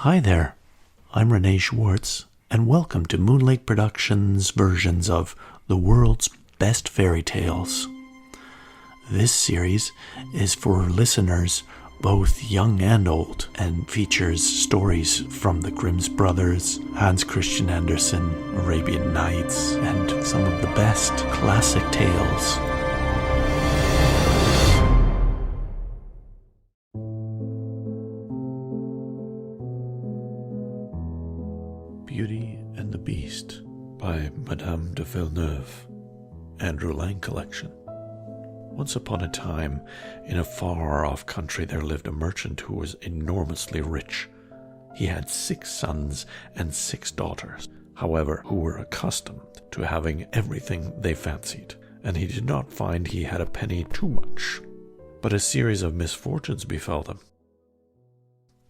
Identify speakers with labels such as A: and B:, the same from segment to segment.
A: Hi there, I'm Renee Schwartz, and welcome to Moonlake Productions' versions of the world's best fairy tales. This series is for listeners both young and old, and features stories from the Grimm's Brothers, Hans Christian Andersen, Arabian Nights, and some of the best classic tales. Beauty and the Beast by Madame de Villeneuve, Andrew Lang Collection. Once upon a time, in a far-off country, there lived a merchant who was enormously rich. He had 6 sons and 6 daughters, however, who were accustomed to having everything they fancied, and he did not find he had a penny too much. But a series of misfortunes befell them.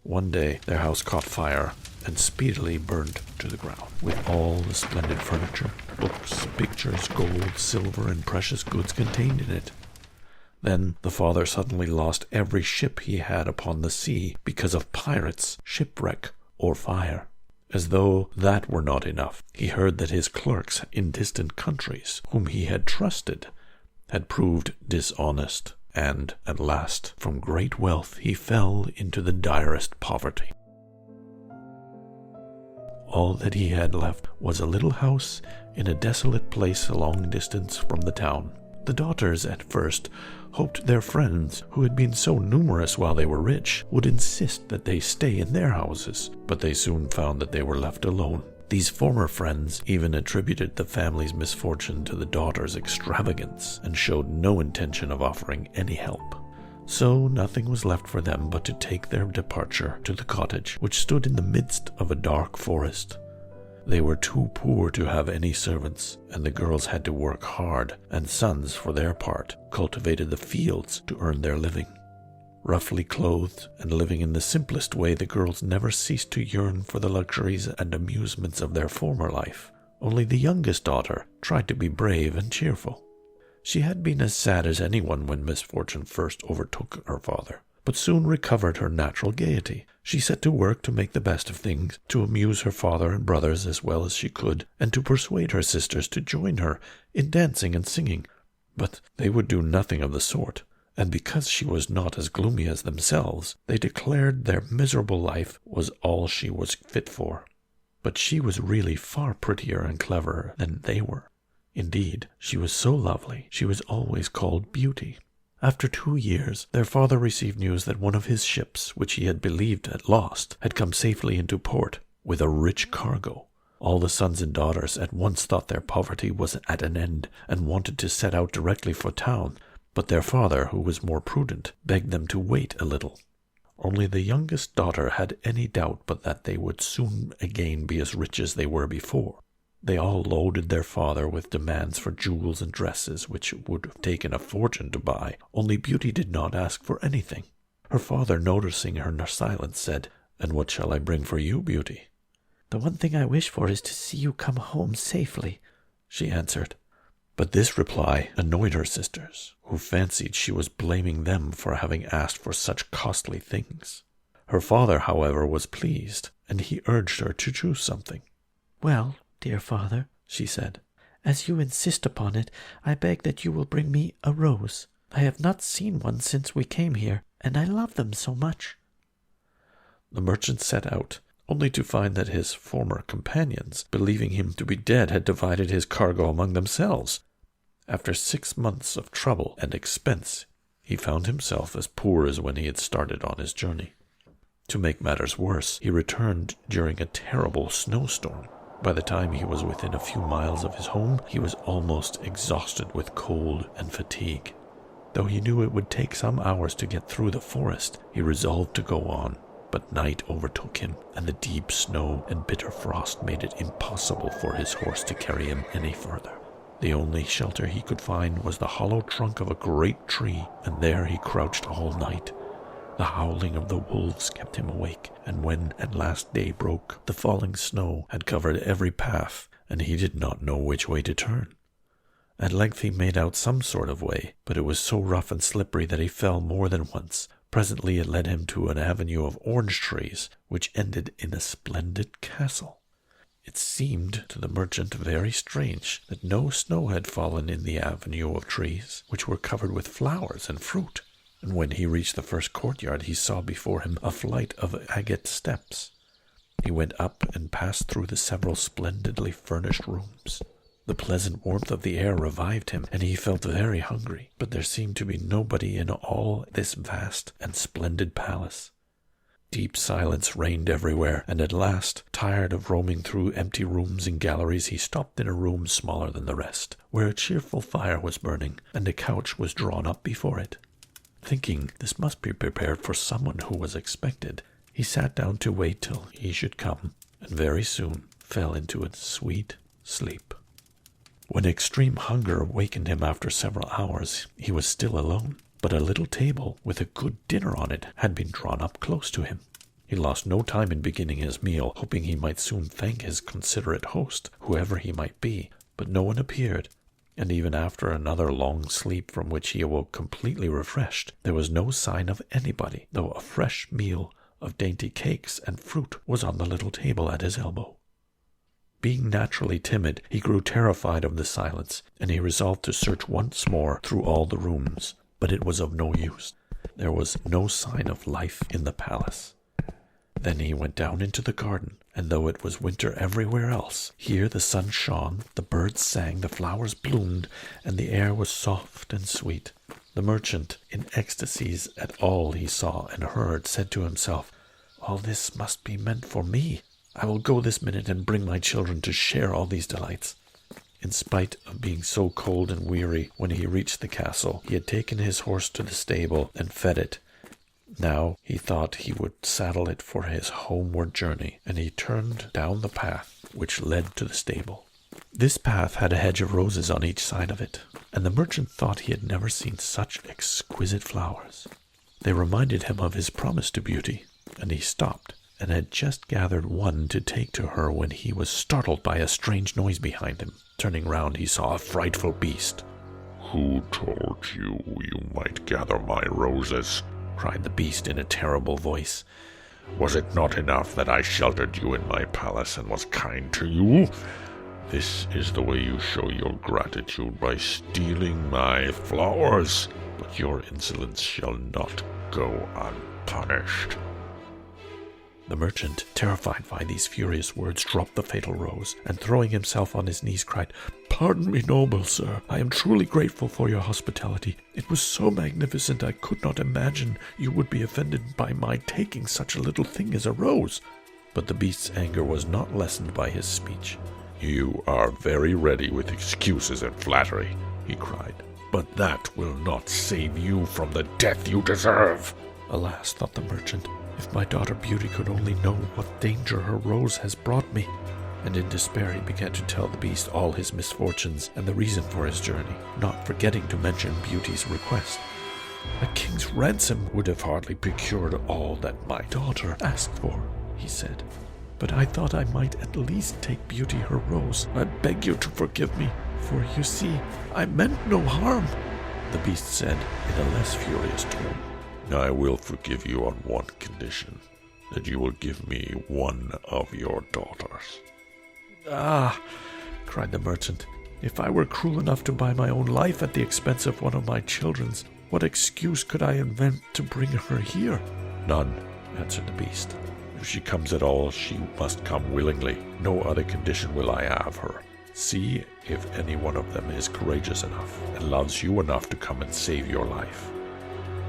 A: One day, their house caught fire and speedily burned to the ground, with all the splendid furniture, books, pictures, gold, silver, and precious goods contained in it. Then the father suddenly lost every ship he had upon the sea because of pirates, shipwreck, or fire. As though that were not enough, he heard that his clerks in distant countries, whom he had trusted, had proved dishonest, and at last, from great wealth, he fell into the direst poverty. All that he had left was a little house in a desolate place a long distance from the town. The daughters at first hoped their friends, who had been so numerous while they were rich, would insist that they stay in their houses, but they soon found that they were left alone. These former friends even attributed the family's misfortune to the daughters' extravagance and showed no intention of offering any help. So nothing was left for them but to take their departure to the cottage, which stood in the midst of a dark forest. They were too poor to have any servants, and the girls had to work hard, and sons, for their part, cultivated the fields to earn their living. Roughly clothed and living in the simplest way, the girls never ceased to yearn for the luxuries and amusements of their former life. Only the youngest daughter tried to be brave and cheerful. She had been as sad as anyone when misfortune first overtook her father, but soon recovered her natural gaiety. She set to work to make the best of things, to amuse her father and brothers as well as she could, and to persuade her sisters to join her in dancing and singing. But they would do nothing of the sort, and because she was not as gloomy as themselves, they declared their miserable life was all she was fit for. But she was really far prettier and cleverer than they were. Indeed, she was so lovely, she was always called Beauty. After 2 years, their father received news that one of his ships, which he had believed had lost, had come safely into port with a rich cargo. All the sons and daughters at once thought their poverty was at an end and wanted to set out directly for town, but their father, who was more prudent, begged them to wait a little. Only the youngest daughter had any doubt but that they would soon again be as rich as they were before. They all loaded their father with demands for jewels and dresses, which would have taken a fortune to buy, only Beauty did not ask for anything. Her father, noticing her silence, said, "And what shall I bring for you, Beauty?"
B: "The one thing I wish for is to see you come home safely," she answered.
A: But this reply annoyed her sisters, who fancied she was blaming them for having asked for such costly things. Her father, however, was pleased, and he urged her to choose something.
B: "Well, dear father," she said, "as you insist upon it, I beg that you will bring me a rose. I have not seen one since we came here, and I love them so much."
A: The merchant set out, only to find that his former companions, believing him to be dead, had divided his cargo among themselves. After 6 months of trouble and expense, he found himself as poor as when he had started on his journey. To make matters worse, he returned during a terrible snowstorm. By the time he was within a few miles of his home, he was almost exhausted with cold and fatigue. Though he knew it would take some hours to get through the forest, he resolved to go on. But night overtook him, and the deep snow and bitter frost made it impossible for his horse to carry him any further. The only shelter he could find was the hollow trunk of a great tree, and there he crouched all night. The howling of the wolves kept him awake, and when at last day broke, the falling snow had covered every path, and he did not know which way to turn. At length he made out some sort of way, but it was so rough and slippery that he fell more than once, Presently it led him to an avenue of orange trees, which ended in a splendid castle. It seemed to the merchant very strange that no snow had fallen in the avenue of trees, which were covered with flowers and fruit. And when he reached the first courtyard, he saw before him a flight of agate steps. He went up and passed through the several splendidly furnished rooms. The pleasant warmth of the air revived him, and he felt very hungry, but there seemed to be nobody in all this vast and splendid palace. Deep silence reigned everywhere, and at last, tired of roaming through empty rooms and galleries, he stopped in a room smaller than the rest, where a cheerful fire was burning, and a couch was drawn up before it. Thinking this must be prepared for someone who was expected, he sat down to wait till he should come, and very soon fell into a sweet sleep. When extreme hunger awakened him after several hours, he was still alone, but a little table with a good dinner on it had been drawn up close to him. He lost no time in beginning his meal, hoping he might soon thank his considerate host, whoever he might be, but no one appeared, and even after another long sleep from which he awoke completely refreshed, there was no sign of anybody, though a fresh meal of dainty cakes and fruit was on the little table at his elbow. Being naturally timid, he grew terrified of the silence, and he resolved to search once more through all the rooms, but it was of no use. There was no sign of life in the palace. Then he went down into the garden, and though it was winter everywhere else, here the sun shone, the birds sang, the flowers bloomed, and the air was soft and sweet. The merchant, in ecstasies at all he saw and heard, said to himself, "All this must be meant for me. I will go this minute and bring my children to share all these delights." In spite of being so cold and weary, when he reached the castle, he had taken his horse to the stable and fed it. Now he thought he would saddle it for his homeward journey, and he turned down the path which led to the stable. This path had a hedge of roses on each side of it, and the merchant thought he had never seen such exquisite flowers. They reminded him of his promise to Beauty, and he stopped, and had just gathered one to take to her when he was startled by a strange noise behind him. Turning round, he saw a frightful beast.
C: "Who told you you might gather my roses?"
A: cried the beast in a terrible voice.
C: "Was it not enough that I sheltered you in my palace and was kind to you? This is the way you show your gratitude, by stealing my flowers. But your insolence shall not go unpunished."
A: The merchant, terrified by these furious words, dropped the fatal rose, and throwing himself on his knees, cried, "Pardon me, noble sir. I am truly grateful for your hospitality. It was so magnificent I could not imagine you would be offended by my taking such a little thing as a rose." But the beast's anger was not lessened by his speech.
C: "You are very ready with excuses and flattery," he cried, "but that will not save you from the death you deserve."
A: Alas, thought the merchant, if my daughter Beauty could only know what danger her rose has brought me. And in despair he began to tell the beast all his misfortunes and the reason for his journey, not forgetting to mention Beauty's request. "A king's ransom would have hardly procured all that my daughter asked for," he said. "But I thought I might at least take Beauty her rose. I beg you to forgive me, for you see, I meant no harm," the beast said in a less furious tone.
C: "I will forgive you on one condition, that you will give me one of your daughters."
A: "Ah," cried the merchant, "if I were cruel enough to buy my own life at the expense of one of my children's, what excuse could I invent to bring her here?"
C: "None," answered the beast. "If she comes at all, she must come willingly. No other condition will I have her. See if any one of them is courageous enough and loves you enough to come and save your life.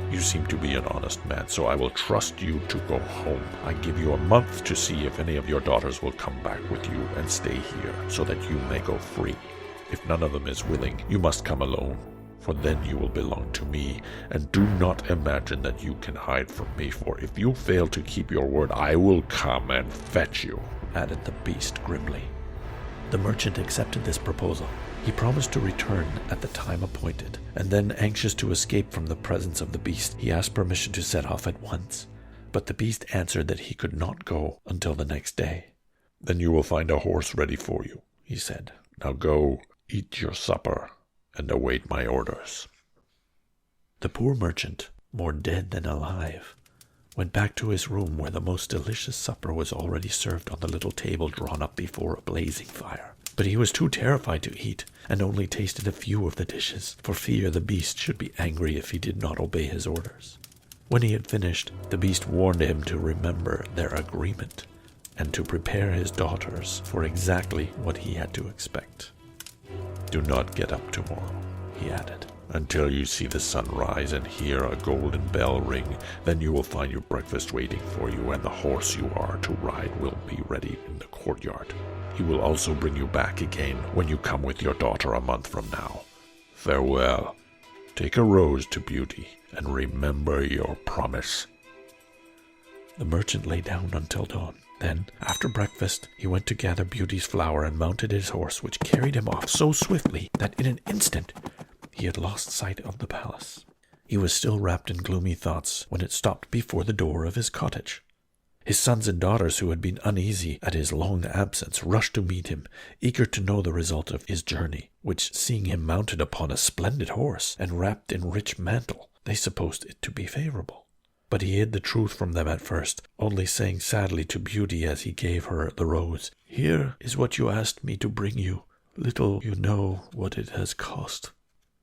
C: You seem to be an honest man, so I will trust you to go home. I give you a month to see if any of your daughters will come back with you and stay here, so that you may go free. If none of them is willing, you must come alone, for then you will belong to me. And do not imagine that you can hide from me, for if you fail to keep your word, I will come and fetch you,"
A: added the beast grimly. The merchant accepted this proposal. He promised to return at the time appointed, and then, anxious to escape from the presence of the beast, he asked permission to set off at once. But the beast answered that he could not go until the next day.
C: "Then you will find a horse ready for you," he said. "Now go, eat your supper, and await my orders."
A: The poor merchant, more dead than alive, went back to his room where the most delicious supper was already served on the little table drawn up before a blazing fire. But he was too terrified to eat, and only tasted a few of the dishes, for fear the beast should be angry if he did not obey his orders. When he had finished, the beast warned him to remember their agreement, and to prepare his daughters for exactly what he had to expect. "Do not get up tomorrow," he added, "until you see the sun rise and hear a golden bell ring. Then you will find your breakfast waiting for you, and the horse you are to ride will be ready in the courtyard. He will also bring you back again when you come with your daughter a month from now. Farewell. Take a rose to Beauty, and remember your promise." The merchant lay down until dawn. Then, after breakfast, he went to gather Beauty's flower and mounted his horse, which carried him off so swiftly that in an instant he had lost sight of the palace. He was still wrapped in gloomy thoughts when it stopped before the door of his cottage. His sons and daughters, who had been uneasy at his long absence, rushed to meet him, eager to know the result of his journey, which, seeing him mounted upon a splendid horse and wrapped in rich mantle, they supposed it to be favorable. But he hid the truth from them at first, only saying sadly to Beauty as he gave her the rose, "Here is what you asked me to bring you. Little you know what it has cost."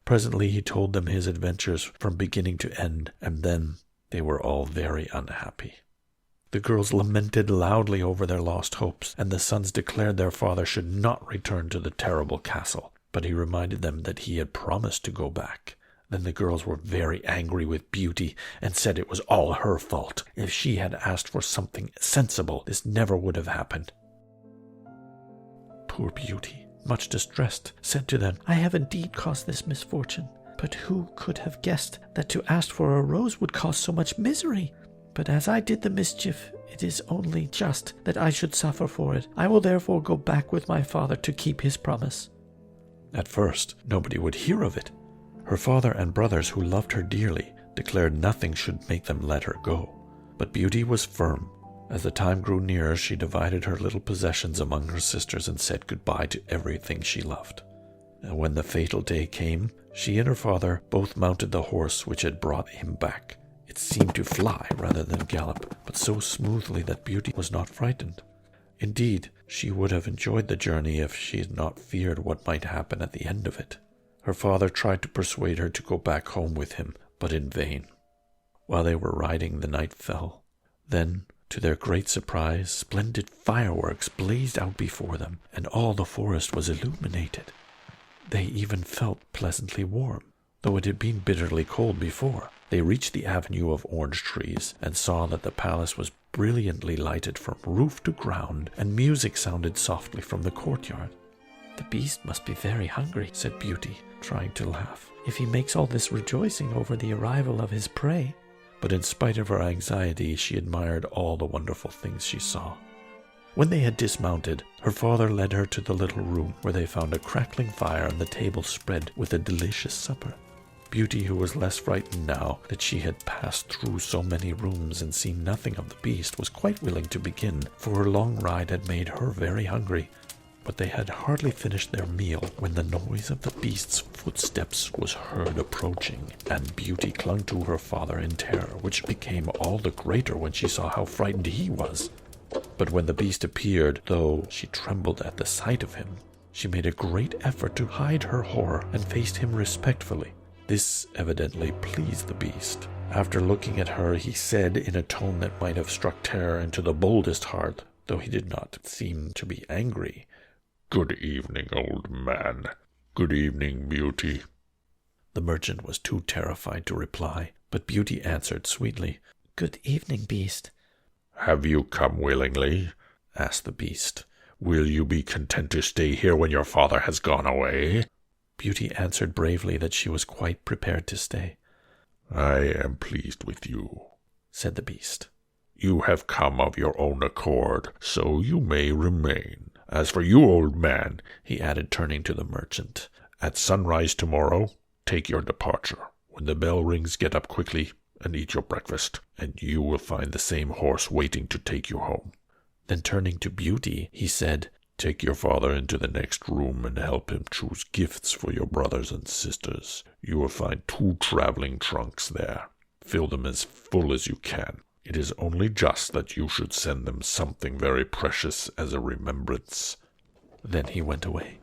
A: Presently he told them his adventures from beginning to end, and then they were all very unhappy. The girls lamented loudly over their lost hopes, and the sons declared their father should not return to the terrible castle, but he reminded them that he had promised to go back. Then the girls were very angry with Beauty, and said it was all her fault. If she had asked for something sensible, this never would have happened. Poor Beauty, much distressed, said to them,
B: "I have indeed caused this misfortune, but who could have guessed that to ask for a rose would cause so much misery? But as I did the mischief, it is only just that I should suffer for it. I will therefore go back with my father to keep his promise."
A: At first, nobody would hear of it. Her father and brothers, who loved her dearly, declared nothing should make them let her go. But Beauty was firm. As the time grew nearer, she divided her little possessions among her sisters and said goodbye to everything she loved. And when the fatal day came, she and her father both mounted the horse which had brought him back. It seemed to fly rather than gallop, but so smoothly that Beauty was not frightened. Indeed, she would have enjoyed the journey if she had not feared what might happen at the end of it. Her father tried to persuade her to go back home with him, but in vain. While they were riding, the night fell. Then, to their great surprise, splendid fireworks blazed out before them, and all the forest was illuminated. They even felt pleasantly warm, though it had been bitterly cold before. They reached the avenue of orange trees, and saw that the palace was brilliantly lighted from roof to ground, and music sounded softly from the courtyard.
B: "The beast must be very hungry," said Beauty, trying to laugh, "if he makes all this rejoicing over the arrival of his prey."
A: But in spite of her anxiety, she admired all the wonderful things she saw. When they had dismounted, her father led her to the little room where they found a crackling fire and the table spread with a delicious supper. Beauty, who was less frightened now that she had passed through so many rooms and seen nothing of the beast, was quite willing to begin, for her long ride had made her very hungry. But they had hardly finished their meal when the noise of the beast's footsteps was heard approaching, and Beauty clung to her father in terror, which became all the greater when she saw how frightened he was. But when the beast appeared, though she trembled at the sight of him, she made a great effort to hide her horror and faced him respectfully. This evidently pleased the beast. After looking at her, he said in a tone that might have struck terror into the boldest heart, though he did not seem to be angry,
C: "Good evening, old man. Good evening, Beauty."
A: The merchant was too terrified to reply, but Beauty answered sweetly,
B: "Good evening, beast."
C: "Have you come willingly?"
A: asked the beast.
C: "Will you be content to stay here when your father has gone away?"
A: Beauty answered bravely that she was quite prepared to stay.
C: "I am pleased with you,"
A: said the beast.
C: "You have come of your own accord, so you may remain. As for you, old man," he added, turning to the merchant, "at sunrise tomorrow, take your departure. When the bell rings, get up quickly and eat your breakfast, and you will find the same horse waiting to take you home."
A: Then turning to Beauty, he said,
C: "Take your father into the next room and help him choose gifts for your brothers and sisters. You will find 2 traveling trunks there. Fill them as full as you can. It is only just that you should send them something very precious as a remembrance."
A: Then he went away.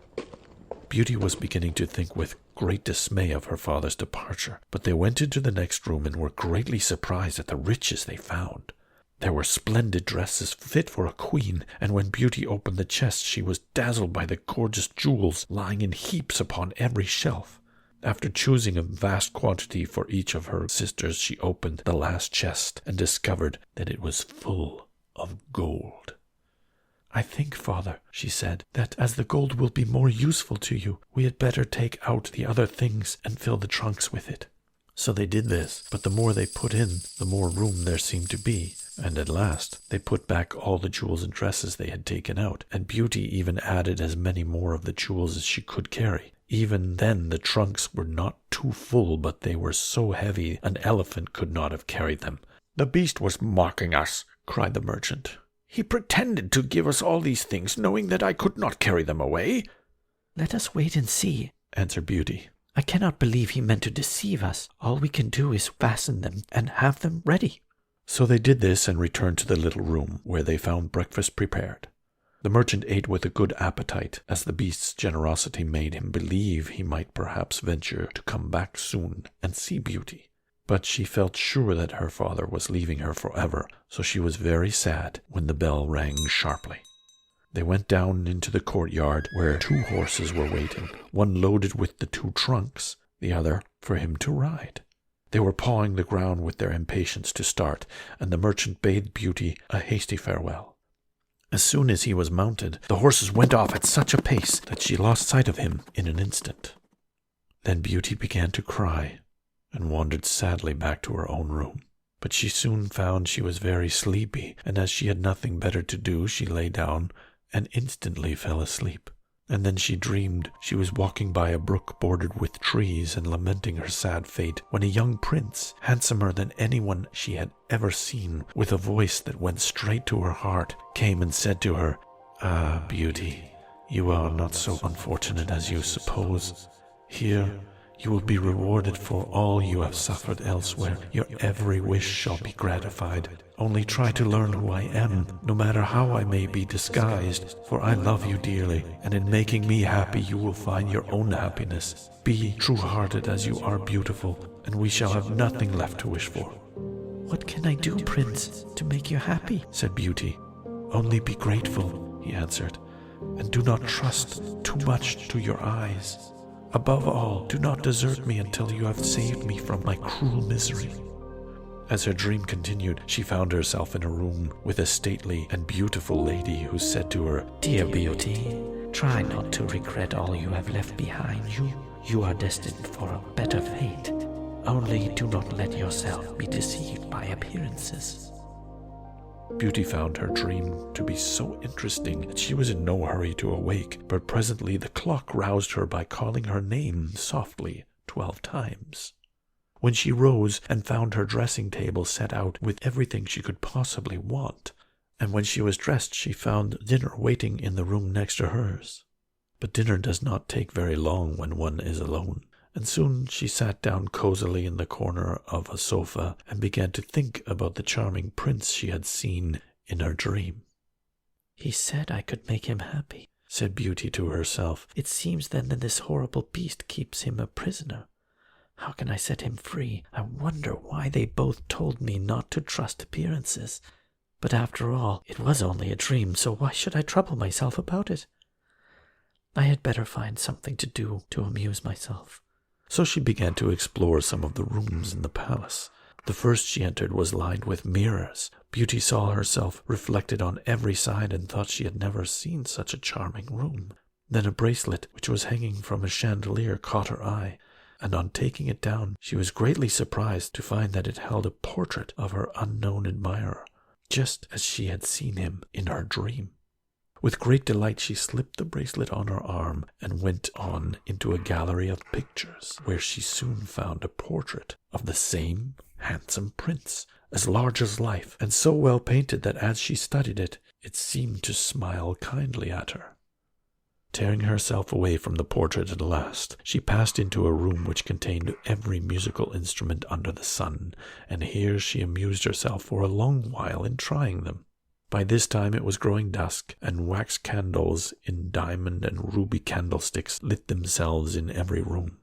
A: Beauty was beginning to think with great dismay of her father's departure, but they went into the next room and were greatly surprised at the riches they found. There were splendid dresses fit for a queen, and when Beauty opened the chest, she was dazzled by the gorgeous jewels lying in heaps upon every shelf. After choosing a vast quantity for each of her sisters, she opened the last chest and discovered that it was full of gold. "I think, father," she said, "that as the gold will be more useful to you, we had better take out the other things and fill the trunks with it." So they did this, but the more they put in, the more room there seemed to be, and at last they put back all the jewels and dresses they had taken out, and Beauty even added as many more of the jewels as she could carry. Even then the trunks were not too full, but they were so heavy an elephant could not have carried them.
C: "The beast was mocking us," cried the merchant. "He pretended to give us all these things, knowing that I could not carry them away."
B: "Let us wait and see,"
A: answered Beauty.
B: "I cannot believe he meant to deceive us. All we can do is fasten them and have them ready."
A: So they did this and returned to the little room, where they found breakfast prepared. The merchant ate with a good appetite, as the beast's generosity made him believe he might perhaps venture to come back soon and see Beauty. But she felt sure that her father was leaving her forever, so she was very sad when the bell rang sharply. They went down into the courtyard, where 2 horses were waiting, one loaded with the 2 trunks, the other for him to ride. They were pawing the ground with their impatience to start, and the merchant bade Beauty a hasty farewell. As soon as he was mounted, the horses went off at such a pace that she lost sight of him in an instant. Then Beauty began to cry, and wandered sadly back to her own room. But she soon found she was very sleepy, and as she had nothing better to do, she lay down and instantly fell asleep. And then she dreamed she was walking by a brook bordered with trees and lamenting her sad fate, when a young prince, handsomer than anyone she had ever seen, with a voice that went straight to her heart, came and said to her, "Ah, Beauty, you are not so unfortunate as you suppose. Here you will be rewarded for all you have suffered elsewhere. Your every wish shall be gratified. Only try to learn who I am, no matter how I may be disguised, for I love you dearly, and in making me happy you will find your own happiness. Be true-hearted as you are beautiful, and we shall have nothing left to wish for."
B: "What can I do, Prince, to make you happy?"
A: said Beauty. "Only be grateful," he answered, "and do not trust too much to your eyes. Above all, do not desert me until you have saved me from my cruel misery." As her dream continued, she found herself in a room with a stately and beautiful lady who said to her,
B: "Dear Beauty, try not to regret all you have left behind you. You are destined for a better fate. Only do not let yourself be deceived by appearances."
A: Beauty found her dream to be so interesting that she was in no hurry to awake, but presently the clock roused her by calling her name softly 12 times. When she rose and found her dressing table set out with everything she could possibly want, and when she was dressed she found dinner waiting in the room next to hers. But dinner does not take very long when one is alone, and soon she sat down cozily in the corner of a sofa and began to think about the charming prince she had seen in her dream.
B: "He said I could make him happy,"
A: said Beauty to herself.
B: "It seems then that this horrible beast keeps him a prisoner. How can I set him free? I wonder why they both told me not to trust appearances. But after all, it was only a dream, so why should I trouble myself about it? I had better find something to do to amuse myself."
A: So she began to explore some of the rooms in the palace. The first she entered was lined with mirrors. Beauty saw herself reflected on every side and thought she had never seen such a charming room. Then a bracelet which was hanging from a chandelier caught her eye, and on taking it down she was greatly surprised to find that it held a portrait of her unknown admirer, just as she had seen him in her dream. With great delight she slipped the bracelet on her arm and went on into a gallery of pictures, where she soon found a portrait of the same handsome prince, as large as life, and so well painted that as she studied it, it seemed to smile kindly at her. Tearing herself away from the portrait at last, she passed into a room which contained every musical instrument under the sun, and here she amused herself for a long while in trying them. By this time it was growing dusk, and wax candles in diamond and ruby candlesticks lit themselves in every room.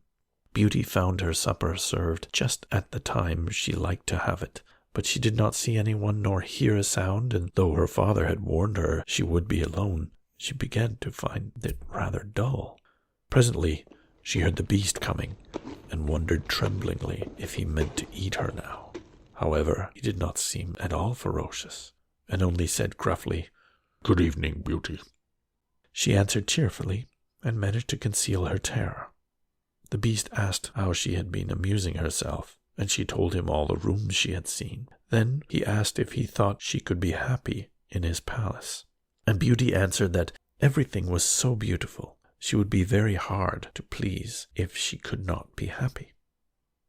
A: Beauty found her supper served just at the time she liked to have it, but she did not see anyone nor hear a sound, and though her father had warned her she would be alone, she began to find it rather dull. Presently she heard the beast coming, and wondered tremblingly if he meant to eat her now. However, he did not seem at all ferocious, and only said gruffly,
C: "Good evening, Beauty."
A: She answered cheerfully, and managed to conceal her terror. The beast asked how she had been amusing herself, and she told him all the rooms she had seen. Then he asked if he thought she could be happy in his palace. And Beauty answered that everything was so beautiful, she would be very hard to please if she could not be happy.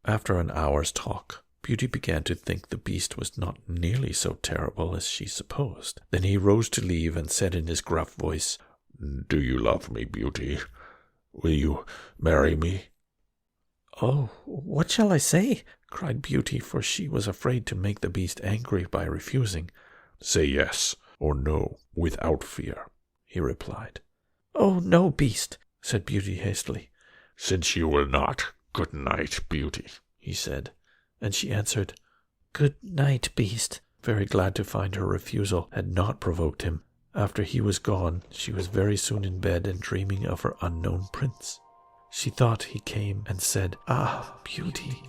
A: After an hour's talk, Beauty began to think the beast was not nearly so terrible as she supposed. Then he rose to leave and said in his gruff voice,
C: "Do you love me, Beauty? Will you marry me?"
B: "Oh, what shall I say?"
A: cried Beauty, for she was afraid to make the beast angry by refusing.
C: "Say yes or no without fear," he replied.
B: "Oh, no, beast," said Beauty hastily.
C: "Since you will not, good night, Beauty," he said.
A: And she answered,
B: "Good night, beast,"
A: very glad to find her refusal had not provoked him. After he was gone, she was very soon in bed and dreaming of her unknown prince. She thought he came and said, "Ah, Beauty,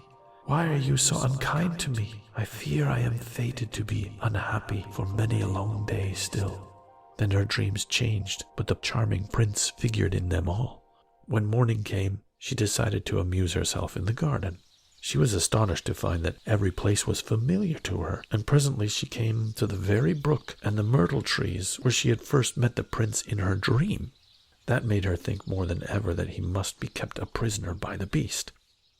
A: why are you so unkind to me? I fear I am fated to be unhappy for many a long day still." Then her dreams changed, but the charming prince figured in them all. When morning came, she decided to amuse herself in the garden. She was astonished to find that every place was familiar to her, and presently she came to the very brook and the myrtle trees where she had first met the prince in her dream. That made her think more than ever that he must be kept a prisoner by the beast.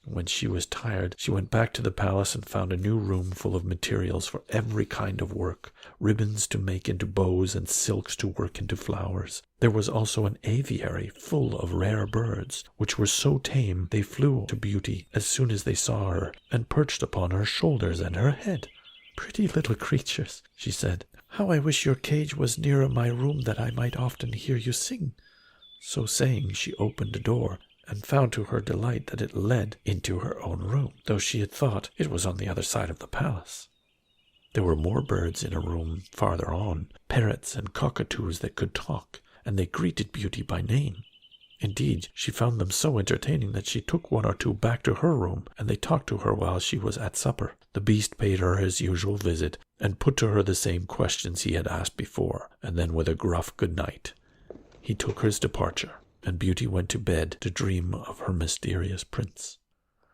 A: When she was tired, she went back to the palace and found a new room full of materials for every kind of work, ribbons to make into bows and silks to work into flowers. There was also an aviary full of rare birds, which were so tame they flew to Beauty as soon as they saw her, and perched upon her shoulders and her head. "Pretty little creatures," she said. "How I wish your cage was nearer my room that I might often hear you sing." So saying, she opened a door, and found to her delight that it led into her own room, though she had thought it was on the other side of the palace. There were more birds in a room farther on, parrots and cockatoos that could talk, and they greeted Beauty by name. Indeed, she found them so entertaining that she took one or two back to her room, and they talked to her while she was at supper. The beast paid her his usual visit, and put to her the same questions he had asked before, and then with a gruff good night, he took his departure, and Beauty went to bed to dream of her mysterious prince.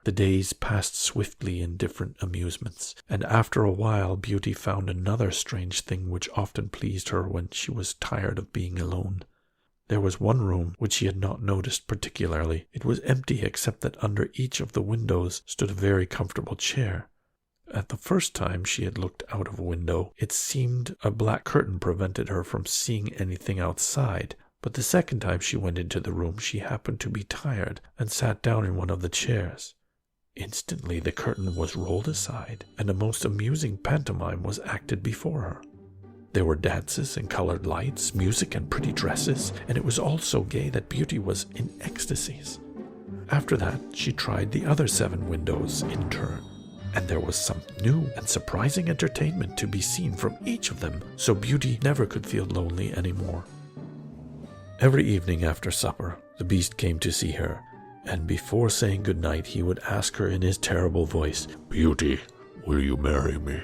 A: The days passed swiftly in different amusements, and after a while Beauty found another strange thing which often pleased her when she was tired of being alone. There was one room which she had not noticed particularly. It was empty except that under each of the windows stood a very comfortable chair. At the first time she had looked out of a window, it seemed a black curtain prevented her from seeing anything outside. But the second time she went into the room, she happened to be tired and sat down in one of the chairs. Instantly the curtain was rolled aside, and a most amusing pantomime was acted before her. There were dances and colored lights, music and pretty dresses, and it was all so gay that Beauty was in ecstasies. After that, she tried the other 7 windows in turn, and there was some new and surprising entertainment to be seen from each of them, so Beauty never could feel lonely anymore. Every evening after supper, the beast came to see her, and before saying good night, he would ask her in his terrible voice,
C: "Beauty, will you marry me?"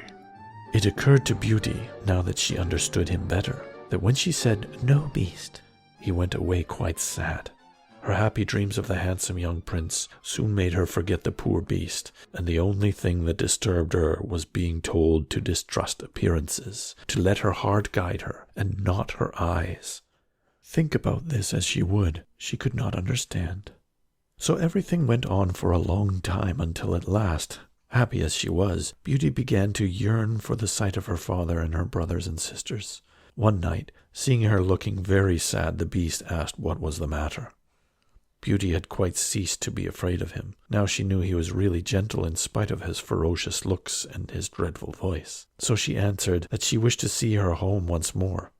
A: It occurred to Beauty, now that she understood him better, that when she said, "No, beast," he went away quite sad. Her happy dreams of the handsome young prince soon made her forget the poor beast, and the only thing that disturbed her was being told to distrust appearances, to let her heart guide her, and not her eyes. Think about this as she would, she could not understand. So everything went on for a long time until at last, happy as she was, Beauty began to yearn for the sight of her father and her brothers and sisters. One night, Seeing her looking very sad, the beast asked what was the matter. Beauty had quite ceased to be afraid of him. Now she knew he was really gentle in spite of his ferocious looks and his dreadful voice. So she answered that she wished to see her home once more.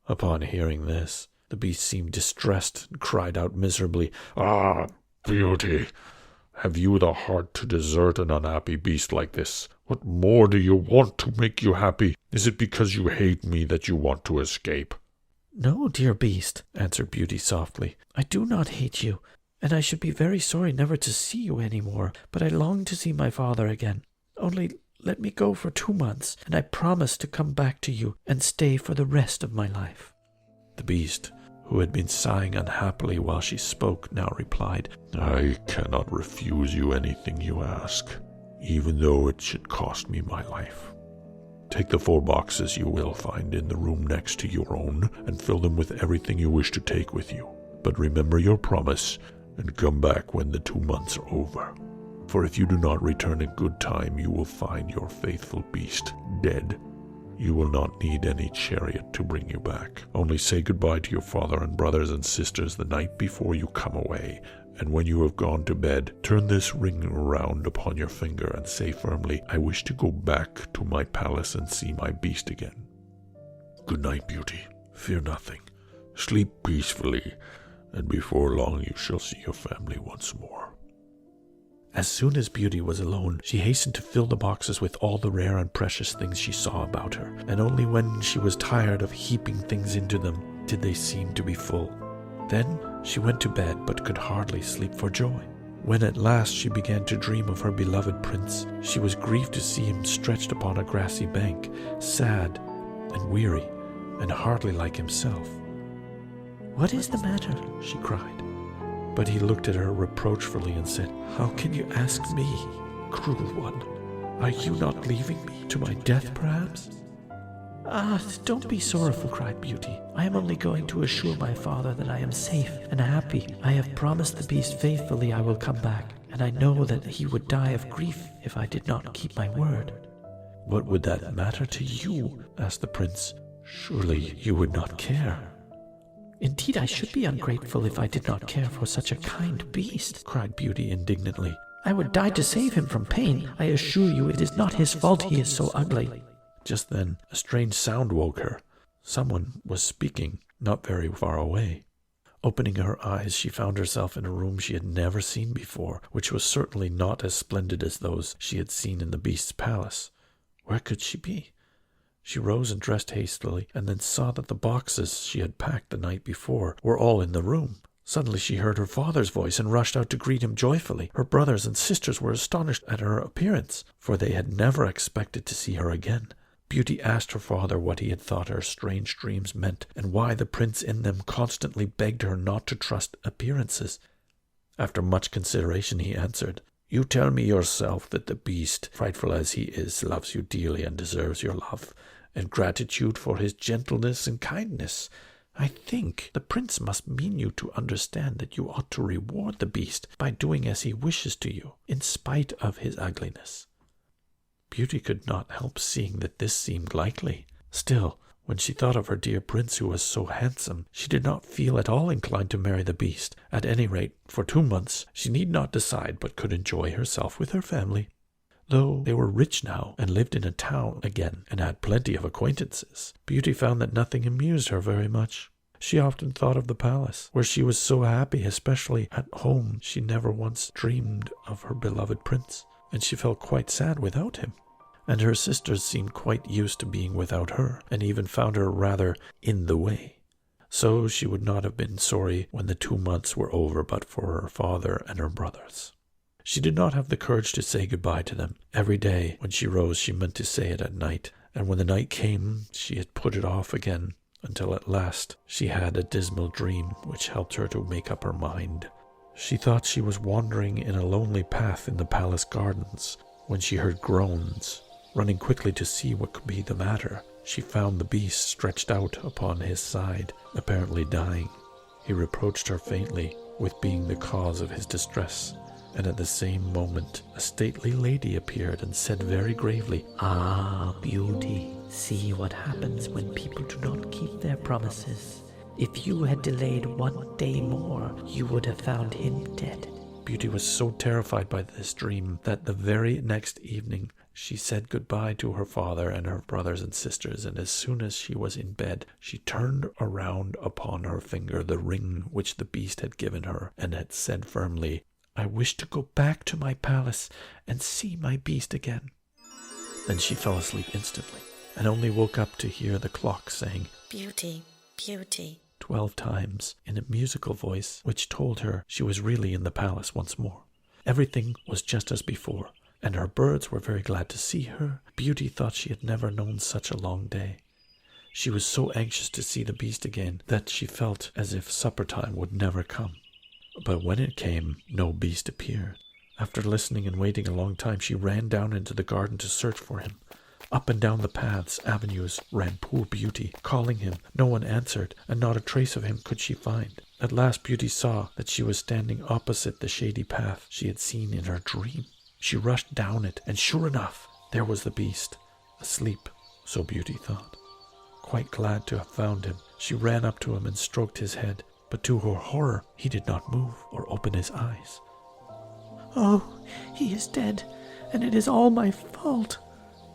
A: Upon hearing this, the beast seemed distressed and cried out miserably,
C: "Ah, Beauty, have you the heart to desert an unhappy beast like this? What more do you want to make you happy? Is it because you hate me that you want to escape?"
B: "No, dear beast," answered Beauty softly. "I do not hate you, and I should be very sorry never to see you any more, but I long to see my father again. Only let me go for 2 months, and I promise to come back to you and stay for the rest of my life."
A: The beast, who had been sighing unhappily while she spoke, now replied,
C: "I cannot refuse you anything you ask, even though it should cost me my life. Take the 4 boxes you will find in the room next to your own and fill them with everything you wish to take with you. But remember your promise and come back when the 2 months are over. For if you do not return in good time, you will find your faithful beast dead. You will not need any chariot to bring you back. Only say goodbye to your father and brothers and sisters the night before you come away, and when you have gone to bed, turn this ring around upon your finger and say firmly, 'I wish to go back to my palace and see my beast again.' Good night, Beauty. Fear nothing. Sleep peacefully, and before long you shall see your family once more."
A: As soon as Beauty was alone, she hastened to fill the boxes with all the rare and precious things she saw about her, and only when she was tired of heaping things into them did they seem to be full. Then she went to bed, but could hardly sleep for joy. When at last she began to dream of her beloved prince, she was grieved to see him stretched upon a grassy bank, sad and weary, and hardly like himself.
B: "What is the matter?"
A: she cried. But he looked at her reproachfully and said, "How can you ask me, cruel one? Are you not leaving me to my death, perhaps?"
B: "Ah, don't be sorrowful," cried Beauty. "I am only going to assure my father that I am safe and happy. I have promised the beast faithfully I will come back, and I know that he would die of grief if I did not keep my word."
A: "What would that matter to you?" asked the prince. "Surely you would not care."
B: "Indeed, I should be ungrateful if I did not care for such a kind beast," cried Beauty indignantly. "I would die to save him from pain. I assure you it is not his fault he is so ugly."
A: Just then a strange sound woke her. Someone was speaking, not very far away. Opening her eyes, she found herself in a room she had never seen before, which was certainly not as splendid as those she had seen in the beast's palace. Where could she be? She rose and dressed hastily, and then saw that the boxes she had packed the night before were all in the room. Suddenly she heard her father's voice and rushed out to greet him joyfully. Her brothers and sisters were astonished at her appearance, for they had never expected to see her again. Beauty asked her father what he had thought her strange dreams meant, and why the prince in them constantly begged her not to trust appearances. After much consideration he answered, "You tell me yourself that the beast, frightful as he is, loves you dearly and deserves your love and gratitude for his gentleness and kindness. I think the prince must mean you to understand that you ought to reward the beast by doing as he wishes to you, in spite of his ugliness." Beauty could not help seeing that this seemed likely. Still, when she thought of her dear prince who was so handsome, she did not feel at all inclined to marry the beast. At any rate, for 2 months, she need not decide but could enjoy herself with her family. Though they were rich now and lived in a town again and had plenty of acquaintances, Beauty found that nothing amused her very much. She often thought of the palace, where she was so happy, especially at home. She never once dreamed of her beloved prince, and she felt quite sad without him. And her sisters seemed quite used to being without her, and even found her rather in the way. So she would not have been sorry when the 2 months were over but for her father and her brothers. She did not have the courage to say goodbye to them. Every day when she rose she meant to say it at night, and when the night came she had put it off again, until at last she had a dismal dream which helped her to make up her mind. She thought she was wandering in a lonely path in the palace gardens when she heard groans. Running quickly to see what could be the matter, she found the beast stretched out upon his side, apparently dying. He reproached her faintly with being the cause of his distress, And at the same moment, a stately lady appeared and said very gravely,
B: "Ah, Beauty, see what happens when people do not keep their promises. If you had delayed 1 day more, you would have found him dead."
A: Beauty was so terrified by this dream that the very next evening she said goodbye to her father and her brothers and sisters, and as soon as she was in bed, she turned around upon her finger the ring which the beast had given her, and had said firmly, "I wish to go back to my palace and see my beast again." Then she fell asleep instantly, and only woke up to hear the clock saying,
D: "Beauty, Beauty."
A: 12 times in a musical voice, which told her she was really in the palace once more. Everything was just as before, and her birds were very glad to see her. Beauty thought she had never known such a long day. She was so anxious to see the beast again that she felt as if supper time would never come. But when it came, no beast appeared. After listening and waiting a long time, she ran down into the garden to search for him. Up and down the paths, avenues, ran poor Beauty, calling him. No one answered, and not a trace of him could she find. At last Beauty saw that she was standing opposite the shady path she had seen in her dream. She rushed down it, and sure enough, there was the beast, asleep, so Beauty thought. Quite glad to have found him, she ran up to him and stroked his head, but to her horror, he did not move or open his eyes.
B: "Oh, he is dead, and it is all my fault,"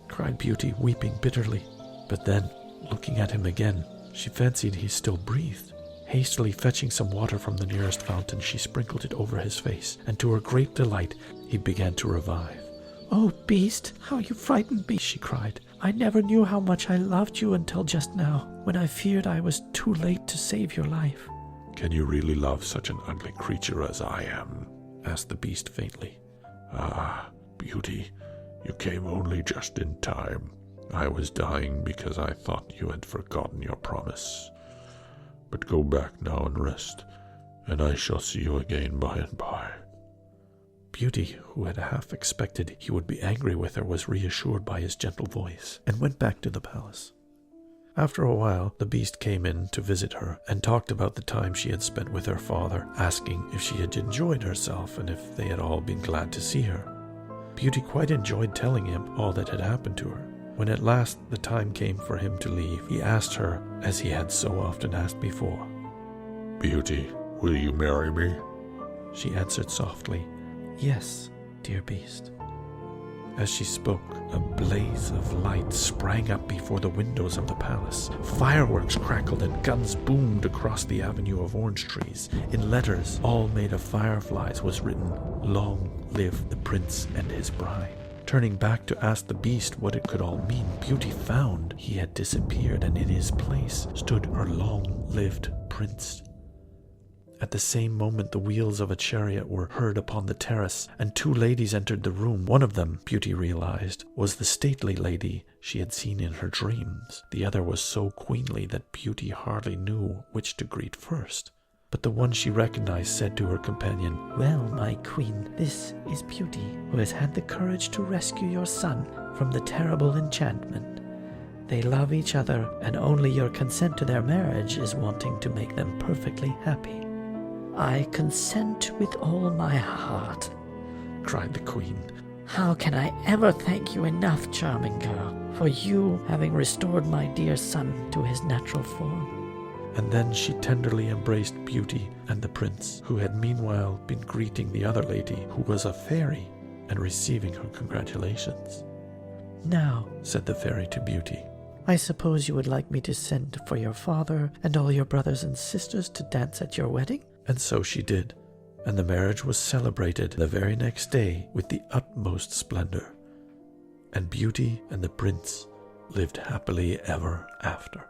A: cried Beauty, weeping bitterly. But then, looking at him again, she fancied he still breathed. Hastily fetching some water from the nearest fountain, she sprinkled it over his face, and to her great delight, he began to revive.
B: "Oh, beast, how you frightened me," she cried. "I never knew how much I loved you until just now, when I feared I was too late to save your life."
C: "Can you really love such an ugly creature as I am?"
A: asked the beast faintly.
C: "Ah, Beauty, you came only just in time. I was dying because I thought you had forgotten your promise. But go back now and rest, and I shall see you again by and by."
A: Beauty, who had half expected he would be angry with her, was reassured by his gentle voice, and went back to the palace. After a while, the beast came in to visit her, and talked about the time she had spent with her father, asking if she had enjoyed herself, and if they had all been glad to see her. Beauty quite enjoyed telling him all that had happened to her. When at last the time came for him to leave, he asked her, as he had so often asked before,
C: "Beauty, will you marry me?"
A: She answered softly, "Yes, dear beast." As she spoke, a blaze of light sprang up before the windows of the palace. Fireworks crackled and guns boomed across the avenue of orange trees. In letters, all made of fireflies, was written, "Long live the prince and his bride." Turning back to ask the beast what it could all mean, Beauty found he had disappeared, and in his place stood her long-lived prince. At the same moment, the wheels of a chariot were heard upon the terrace, and 2 ladies entered the room. One of them, Beauty realized, was the stately lady she had seen in her dreams. The other was so queenly that Beauty hardly knew which to greet first. But the one she recognized said to her companion,
B: "Well, my queen, this is Beauty, who has had the courage to rescue your son from the terrible enchantment. They love each other, and only your consent to their marriage is wanting to make them perfectly happy." "I consent with all my heart,"
A: cried the queen.
B: "How can I ever thank you enough, charming girl, for you having restored my dear son to his natural form?"
A: And then she tenderly embraced Beauty and the prince, who had meanwhile been greeting the other lady, who was a fairy, and receiving her congratulations.
B: "Now,"
A: said the fairy to Beauty,
B: "I suppose you would like me to send for your father and all your brothers and sisters to dance at your wedding?"
A: And so she did, and the marriage was celebrated the very next day with the utmost splendor, and Beauty and the prince lived happily ever after.